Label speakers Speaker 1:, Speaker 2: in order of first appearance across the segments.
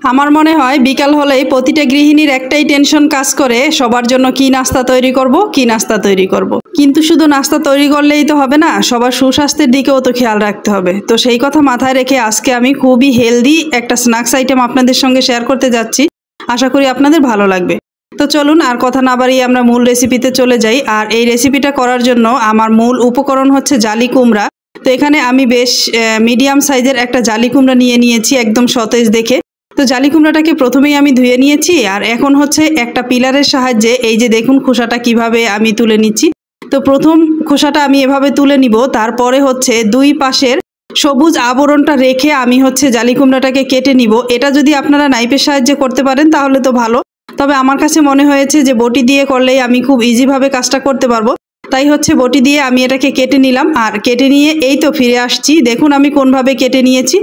Speaker 1: আমার মনে হয় বিকাল হলেই প্রতিটা গৃহিণীর একটাই টেনশন কাজ করে, সবার জন্য কি নাস্তা তৈরি করব, কি নাস্তা তৈরি করব। কিন্তু শুধু নাস্তা তৈরি করলেই তো হবে না, সবার সুস্বাস্থ্যের দিকেও তো খেয়াল রাখতে হবে। তো সেই কথা মাথায় রেখে আজকে আমি খুবই হেলদি একটা স্ন্যাক্স আইটেম আপনাদের সঙ্গে শেয়ার করতে যাচ্ছি। আশা করি আপনাদের ভালো লাগবে। তো চলুন আর কথা না বাড়িয়ে আমরা মূল রেসিপিতে চলে যাই। আর এই রেসিপিটা করার জন্য আমার মূল উপকরণ হচ্ছে জালি কুমড়া। তো এখানে আমি বেশ মিডিয়াম সাইজের একটা জালি কুমড়া নিয়ে নিয়েছি, একদম সতেজ দেখে। তো জালি কুমড়াটাকে প্রথমেই আমি ধুয়ে নিয়েছি, আর এখন হচ্ছে একটা পিলারের সাহায্যে এই যে দেখুন খোসাটা কিভাবে আমি তুলে নিচ্ছি। তো প্রথম খোসাটা আমি এভাবে তুলে নিব, তারপরে হচ্ছে দুই পাশের সবুজ আবরণটা রেখে আমি হচ্ছে জালি কুমড়াটাকে কেটে নিব। এটা যদি আপনারা নাইফের সাহায্যে করতে পারেন তাহলে তো ভালো, তবে আমার কাছে মনে হয়েছে যে বটি দিয়ে করলেই আমি খুব ইজিভাবে কাজটা করতে পারবো। তাই হচ্ছে বটি দিয়ে আমি এটাকে কেটে নিলাম, আর কেটে নিয়ে এই তো ফিরে আসছি। দেখুন আমি কোনভাবে কেটে নিয়েছি,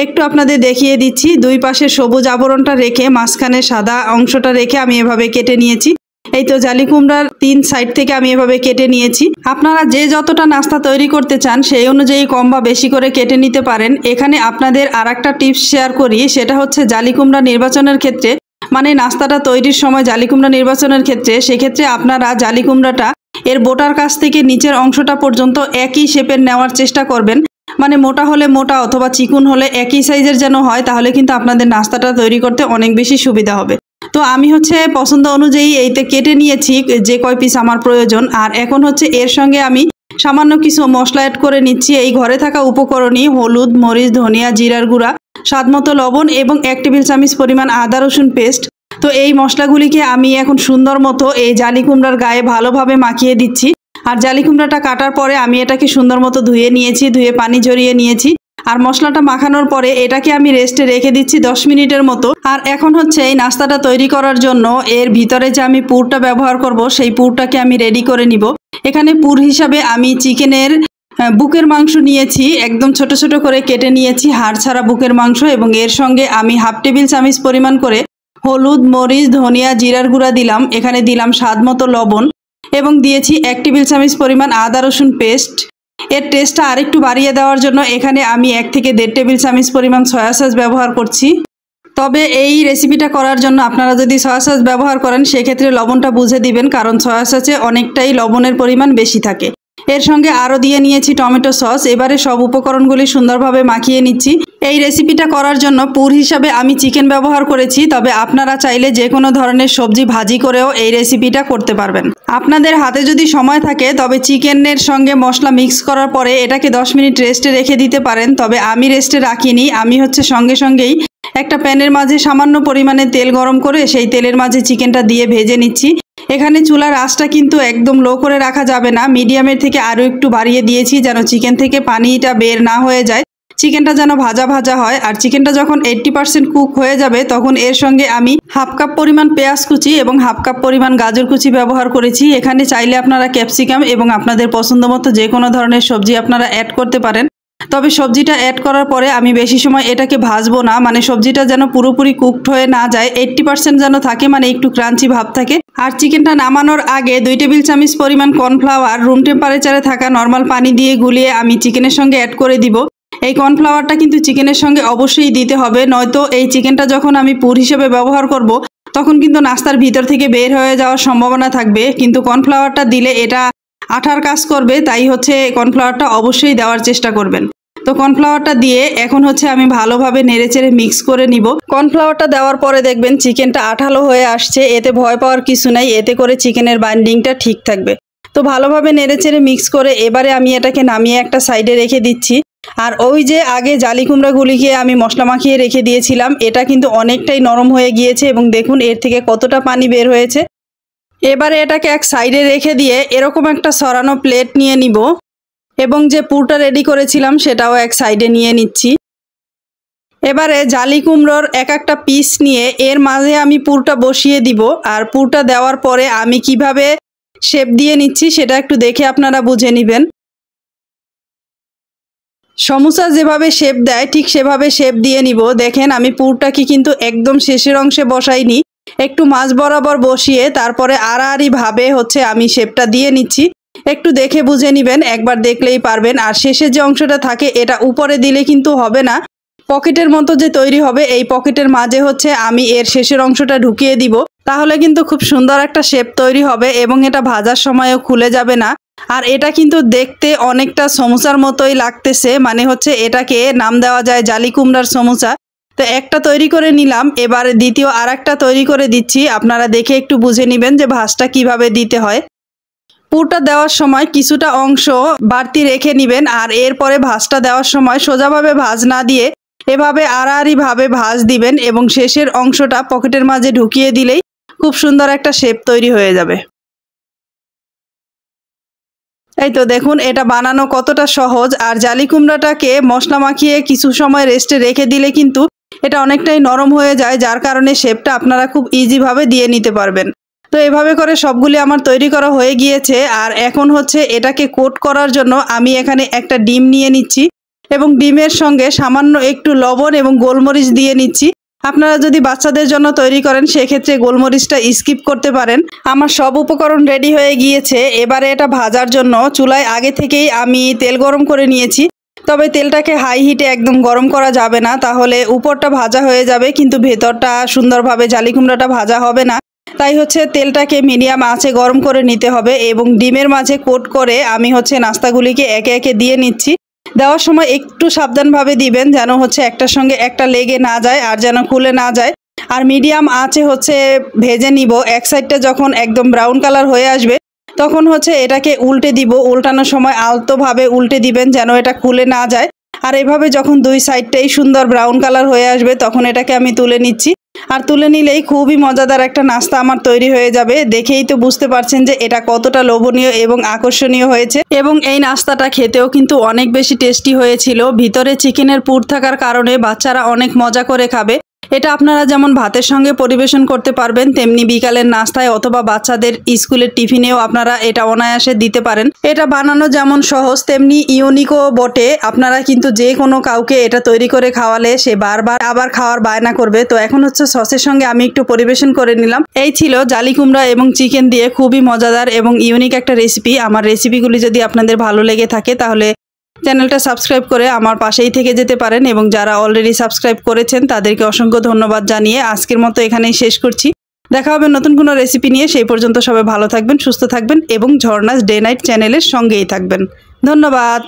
Speaker 1: একটু আপনাদের দেখিয়ে দিচ্ছি। দুই পাশে সবুজ আবরণটা রেখে মাঝখানে সাদা অংশটা রেখে আমি এভাবে কেটে নিয়েছি। এই তো জালি কুমড়ার 3 সাইড থেকে আমি এভাবে কেটে নিয়েছি। আপনারা যে যতটা নাস্তা তৈরি করতে চান সেই অনুযায়ী কম বা বেশি করে কেটে নিতে পারেন। এখানে আপনাদের আর একটা টিপস শেয়ার করি, সেটা হচ্ছে জালি কুমড়া নির্বাচনের ক্ষেত্রে, মানে নাস্তাটা তৈরির সময় জালি কুমড়া নির্বাচনের ক্ষেত্রে, সেক্ষেত্রে আপনারা জালি কুমড়াটা এর বোটার কাছ থেকে নিচের অংশটা পর্যন্ত একই শেপের নেওয়ার চেষ্টা করবেন। মানে মোটা হলে মোটা অথবা চিকুন হলে একই সাইজের যেন হয়, তাহলে কিন্তু আপনাদের নাস্তাটা তৈরি করতে অনেক বেশি সুবিধা হবে। তো আমি হচ্ছে পছন্দ অনুযায়ী এইতে কেটে নিয়েছি যে কয় পিস আমার প্রয়োজন। আর এখন হচ্ছে এর সঙ্গে আমি সামান্য কিছু মশলা অ্যাড করে নিচ্ছি। এই ঘরে থাকা উপকরণই হলুদ, মরিচ, ধনিয়া, জিরার গুঁড়া, স্বাদমতো লবণ এবং 1 টেবিল চামচ পরিমাণ আদা রসুন পেস্ট। তো এই মশলাগুলিকে আমি এখন সুন্দর মতো এই জালি কুমড়ার গায়ে ভালোভাবে মাখিয়ে দিচ্ছি। আর জালি কুমড়াটা কাটার পরে আমি এটাকে সুন্দর মতো ধুয়ে নিয়েছি, ধুয়ে পানি ঝরিয়ে নিয়েছি। আর মশলাটা মাখানোর পরে এটাকে আমি রেস্টে রেখে দিচ্ছি 10 মিনিটের মতো। আর এখন হচ্ছে এই নাস্তাটা তৈরি করার জন্য এর ভিতরে যে আমি পুরটা ব্যবহার করব সেই পুরটাকে আমি রেডি করে নিব। এখানে পুর হিসাবে আমি চিকেনের বুকের মাংস নিয়েছি, একদম ছোট ছোট করে কেটে নিয়েছি হাড় ছাড়া বুকের মাংস, এবং এর সঙ্গে আমি 1/2 টেবিল চামচ পরিমাণ করে হলুদ, মরিচ, ধনিয়া, জিরার গুঁড়া দিলাম। এখানে দিলাম স্বাদমতো লবণ এবং দিয়েছি 1 টেবিল চামচ পরিমাণ আদা রসুন পেস্ট। এর টেস্টটা আরেকটু বাড়িয়ে দেওয়ার জন্য এখানে আমি 1 থেকে 1.5 টেবিল চামচ পরিমাণ সয়া সস ব্যবহার করছি। তবে এই রেসিপিটা করার জন্য আপনারা যদি সয়া সস ব্যবহার করেন সেক্ষেত্রে লবণটা বুঝে দিবেন, কারণ সয়া সসে অনেকটাই লবণের পরিমাণ বেশি থাকে। এর সঙ্গে আরও দিয়ে নিয়েছি টমেটো সস। এবারে সব উপকরণগুলি সুন্দরভাবে মাখিয়ে নিচ্ছি। এই রেসিপিটা করার জন্য পুর হিসাবে আমি চিকেন ব্যবহার করেছি, তবে আপনারা চাইলে যে কোনো ধরনের সবজি ভাজি করেও এই রেসিপিটা করতে পারবেন। আপনাদের হাতে যদি সময় থাকে তবে চিকেনের সঙ্গে মশলা মিক্স করার পরে এটাকে 10 মিনিট রেস্টে রেখে দিতে পারেন, তবে আমি রেস্টে রাখিনি। আমি হচ্ছে সঙ্গে সঙ্গেই একটা প্যানের মাঝে সামান্য পরিমাণে তেল গরম করে সেই তেলের মাঝে চিকেনটা দিয়ে ভেজে নিচ্ছি। এখানে চুলার আঁচটা কিন্তু একদম লো করে রাখা যাবে না, মিডিয়ামের থেকে আরও একটু বাড়িয়ে দিয়েছি যেন চিকেন থেকে পানিটা বের না হয়ে যায়, চিকেনটা যেন ভাজা ভাজা হয়। আর চিকেনটা যখন 80% কুক হয়ে যাবে তখন এর সঙ্গে আমি 1/2 কাপ পরিমাণ পেঁয়াজ কুচি এবং 1/2 কাপ পরিমাণ গাজর কুচি ব্যবহার করেছি। এখানে চাইলে আপনারা ক্যাপসিকাম এবং আপনাদের পছন্দ মতো যে কোনো ধরনের সবজি আপনারা অ্যাড করতে পারেন। তবে সবজিটা অ্যাড করার পরে আমি বেশি সময় এটাকে ভাজবো না, মানে সবজিটা যেন পুরোপুরি কুকড হয়ে না যায়, 80% যেন থাকে, মানে একটু ক্রাঞ্চি ভাব থাকে। আর চিকেনটা নামানোর আগে 2 টেবিল চামচ পরিমাণ কর্নফ্লাওয়ার রুম টেম্পারেচারে থাকা নর্মাল পানি দিয়ে গুলিয়ে আমি চিকেনের সঙ্গে অ্যাড করে দিব। এই কর্নফ্লাওয়ারটা কিন্তু চিকেনের সঙ্গে অবশ্যই দিতে হবে, নয়তো এই চিকেনটা যখন আমি পুর হিসেবে ব্যবহার করব তখন কিন্তু নাস্তার ভিতর থেকে বের হয়ে যাওয়ার সম্ভাবনা থাকবে। কিন্তু কর্নফ্লাওয়ারটা দিলে এটা আঠার কাজ করবে, তাই হচ্ছে কর্নফ্লাওয়ারটা অবশ্যই দেওয়ার চেষ্টা করবেন। তো কর্নফ্লাওয়ারটা দিয়ে এখন হচ্ছে আমি ভালোভাবে নেড়েচেড়ে মিক্স করে নিব। কর্নফ্লাওয়ারটা দেওয়ার পরে দেখবেন চিকেনটা আঠালো হয়ে আসছে, এতে ভয় পাওয়ার কিছু নাই, এতে করে চিকেনের বাইন্ডিংটা ঠিক থাকবে। তো ভালোভাবে নেড়েচেড়ে মিক্স করে এবারে আমি এটাকে নামিয়ে একটা সাইডে রেখে দিচ্ছি। আর ওই যে আগে জালি কুমড়াগুলিকে আমি মশলা মাখিয়ে রেখে দিয়েছিলাম, এটা কিন্তু অনেকটাই নরম হয়ে গিয়েছে এবং দেখুন এর থেকে কতটা পানি বের হয়েছে। এবারে এটাকে এক সাইডে রেখে দিয়ে এরকম একটা সরানো প্লেট নিয়ে নিব এবং যে পুরটা রেডি করেছিলাম সেটাও এক সাইডে নিয়ে নিচ্ছি। এবারে জালি কুমড়োর এক একটা পিস নিয়ে এর মাঝে আমি পুরটা বসিয়ে দিব। আর পুরটা দেওয়ার পরে আমি কিভাবে শেপ দিয়ে নিচ্ছি সেটা একটু দেখে আপনারা বুঝে নেবেন। সমোসা যেভাবে শেপ দেয় ঠিক সেভাবে শেপ দিয়ে নিব। দেখেন আমি পুরটাকে কিন্তু একদম শেষের অংশে বসাইনি, একটু মাঝ বরাবর বসিয়ে তারপরে আড়াআড়ি ভাবে হচ্ছে আমি শেপটা দিয়ে নিচ্ছি। একটু দেখে বুঝে নেবেন, একবার দেখলেই পারবেন। আর শেষের যে অংশটা থাকে এটা উপরে দিলে কিন্তু হবে না, পকেটের মতো যে তৈরি হবে, এই পকেটের মাঝে হচ্ছে আমি এর শেষের অংশটা ঢুকিয়ে দিব। তাহলে কিন্তু খুব সুন্দর একটা শেপ তৈরি হবে এবং এটা ভাজার সময়ও খুলে যাবে না। আর এটা কিন্তু দেখতে অনেকটা সমোসার মতোই লাগতেছে, মানে হচ্ছে এটাকে নাম দেওয়া যায় জালি কুমড়ার সমোসা। তো একটা তৈরি করে নিলাম, এবার দ্বিতীয় আর একটা তৈরি করে দিচ্ছি। আপনারা দেখে একটু বুঝে নেবেন যে ভাঁজটা কিভাবে দিতে হয়। পুরটা দেওয়ার সময় কিছুটা অংশ বাড়তি রেখে নেবেন, আর এরপরে ভাঁজটা দেওয়ার সময় সোজাভাবে ভাঁজ না দিয়ে এভাবে আড়াআড়িভাবে ভাঁজ দিবেন এবং শেষের অংশটা পকেটের মাঝে ঢুকিয়ে দিলেই খুব সুন্দর একটা শেপ তৈরি হয়ে যাবে। এই তো দেখুন এটা বানানো কতটা সহজ। আর জালি কুমড়াটাকে মশলা মাখিয়ে কিছু সময় রেস্টে রেখে দিলে কিন্তু এটা অনেকটাই নরম হয়ে যায়, যার কারণে শেপটা আপনারা খুব ইজিভাবে দিয়ে নিতে পারবেন। তো এভাবে করে সবগুলি আমার তৈরি করা হয়ে গিয়েছে। আর এখন হচ্ছে এটাকে কোট করার জন্য আমি এখানে একটা ডিম নিয়ে নিচ্ছি এবং ডিমের সঙ্গে সামান্য একটু লবণ এবং গোলমরিচ দিয়ে নিচ্ছি। আপনারা যদি বাচ্চাদের জন্য তৈরি করেন সেক্ষেত্রে গোলমরিচটা স্কিপ করতে পারেন। আমার সব উপকরণ রেডি হয়ে গিয়েছে। এবারে এটা ভাজার জন্য চুলায় আগে থেকেই আমি তেল গরম করে নিয়েছি। তবে তেলটাকে হাই হিটে একদম গরম করা যাবে না, তাহলে উপরটা ভাজা হয়ে যাবে কিন্তু ভেতরটা সুন্দরভাবে জালি কুমড়াটা ভাজা হবে না। তাই হচ্ছে তেলটাকে মিডিয়াম আঁচে গরম করে নিতে হবে এবং ডিমের মাঝে কোট করে আমি হচ্ছে নাস্তাগুলিকে একে একে দিয়ে নিচ্ছি। দেওয়ার সময় একটু সাবধানভাবে দিবেন যেন হচ্ছে একটার সঙ্গে একটা লেগে না যায় আর যেন খুলে না যায়। আর মিডিয়াম আঁচে হচ্ছে ভেজে নিব। এক সাইডটা যখন একদম ব্রাউন কালার হয়ে আসবে তখন হচ্ছে এটাকে উল্টে দিব। উল্টানোর সময় আলতোভাবে উল্টে দিবেন যেন এটা খুলে না যায়। আর এভাবে যখন দুই সাইডটাই সুন্দর ব্রাউন কালার হয়ে আসবে তখন এটাকে আমি তুলে নিচ্ছি। আর তুলে নিলেই খুবই মজাদার একটা নাস্তা আমার তৈরি হয়ে যাবে। দেখেই তো বুঝতে পারছেন যে এটা কতটা লোভনীয় এবং আকর্ষণীয় হয়েছে। এবং এই নাস্তাটা খেতেও কিন্তু অনেক বেশি টেস্টি হয়েছিল। ভিতরে চিকেনের পুর থাকার কারণে বাচ্চারা অনেক মজা করে খাবে। এটা আপনারা যেমন ভাতের সঙ্গে পরিবেশন করতে পারবেন, তেমনি বিকালের নাস্তায় অথবা বাচ্চাদের স্কুলের টিফিনেও আপনারা এটা অনায়াসে দিতে পারেন। এটা বানানো যেমন সহজ তেমনি ইউনিকও বটে। আপনারা কিন্তু যে কোনো কাউকে এটা তৈরি করে খাওয়ালে সে বারবার আবার খাওয়ার বায়না করবে। তো এখন হচ্ছে সসের সঙ্গে আমি একটু পরিবেশন করে নিলাম। এই ছিল জালি কুমড়া এবং চিকেন দিয়ে খুবই মজাদার এবং ইউনিক একটা রেসিপি। আমার রেসিপিগুলি যদি আপনাদের ভালো লেগে থাকে তাহলে চ্যানেলটা সাবস্ক্রাইব করে আমার পাশেই থেকে যেতে পারেন এবং যারা অলরেডি সাবস্ক্রাইব করেছেন তাদেরকে অসংখ্য ধন্যবাদ জানিয়ে আজকের মতো এখানেই শেষ করছি। দেখা হবে নতুন কোনো রেসিপি নিয়ে। সেই পর্যন্ত সবাই ভালো থাকবেন, সুস্থ থাকবেন এবং ঝর্ণাস ডে নাইট চ্যানেলের সঙ্গেই থাকবেন। ধন্যবাদ।